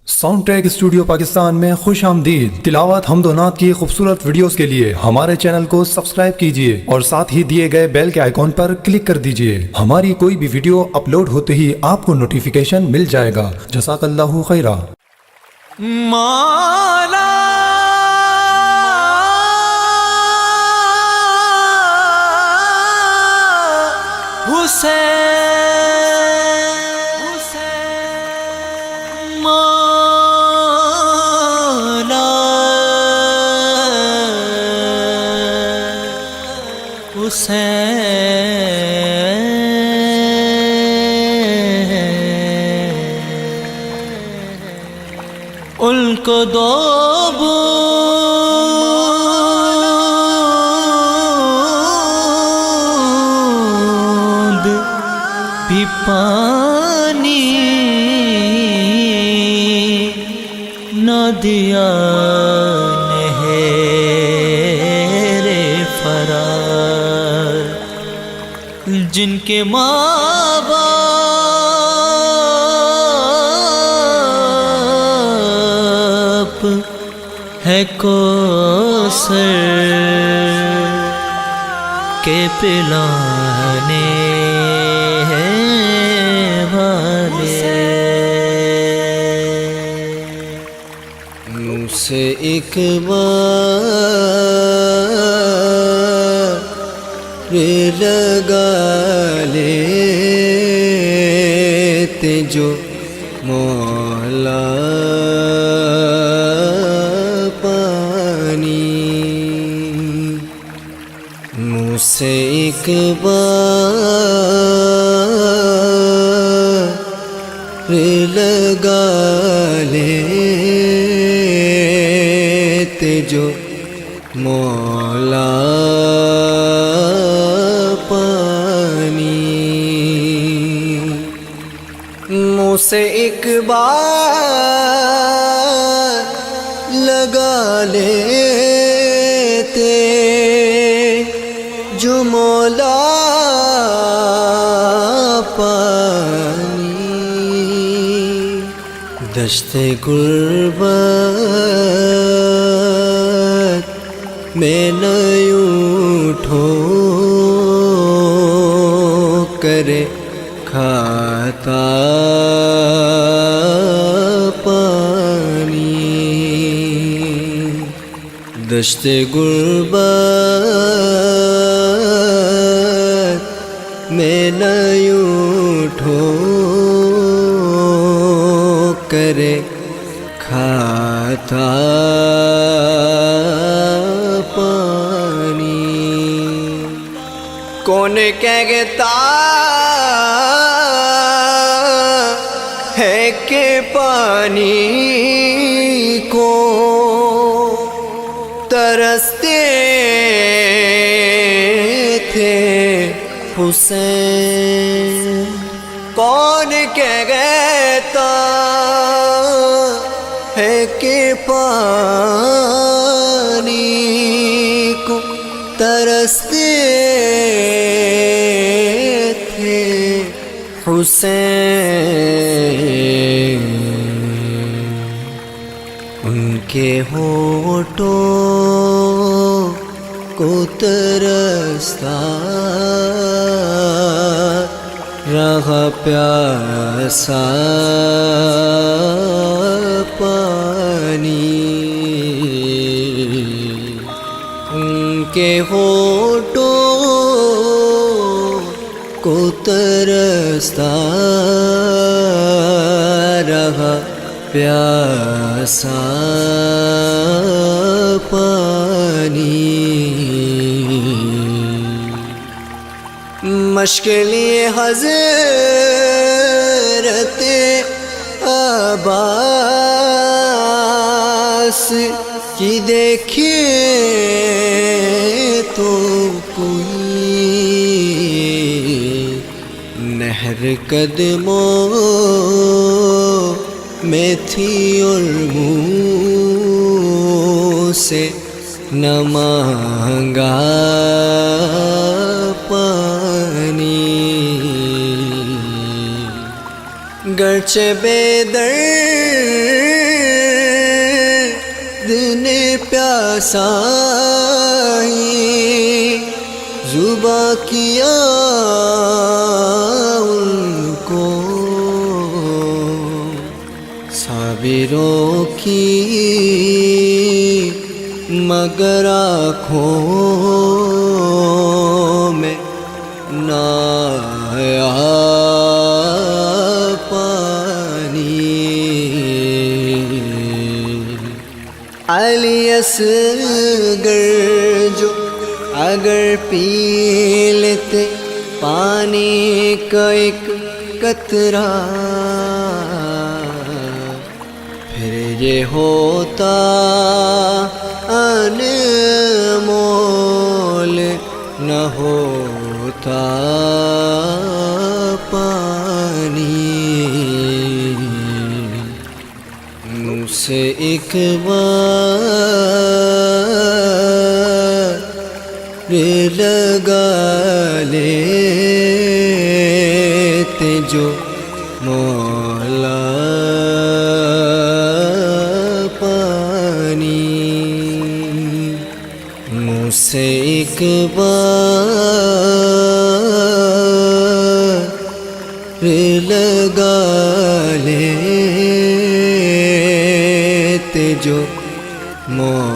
Sound track studio Pakistan میں خوش آمدید۔ تلاوت حمد و نعت کی خوبصورت ویڈیوز کے لیے ہمارے چینل کو سبسکرائب کیجئے اور ساتھ ہی دیے گئے بیل کے آئیکن پر کلک کر دیجئے۔ ہماری کوئی بھی ویڈیو اپلوڈ ہوتے ہی آپ کو نوٹیفیکیشن مل جائے گا۔ جزاک اللہ خیرہ۔ مولا حسین ان کو دو بوند بھی پانی نہ دیا جن کے ماں باپ ہے کوثر کے پلانے والے، منہ سے ایک بار لگا لیتے جو مولا پانی، منہ سے ایک بار لگا لیتے جو مولا سے ایک بار لگا لیتے جو مولا پانی، دشت غربت میں نہ اٹھو کرے کھاتا دشت غربت میں نہ اٹھو کرے کھاتا پانی، کون کہتا ہے کہ پانی کو ترستے تھے حسین، کون کہتا ہے کہ پانی کو ترستے تھے حسین، ان کے ہونٹوں کو ترستا رہا پیاسا پانی، ان کے ہونٹوں کو ترستا رہا پیاسا پانی، مشکلی حضرت عباس کی دیکھیے تو کوئی نہر قدموں میں تھی اور منہ سے نہ مانگا پانی، گرچہ بے در سائی زباں کیا ان کو صابروں کی مگر آنکھوں میں نہ آیا پانی علی اصغر جو اگر پی لیتے پانی کا ایک قطرہ پھر یہ ہوتا انمول نہ ہوتا پانی منہ سے ایک بار لگا لیتے جو مولا منہ سے ایک بار لگا لیتے جو مولا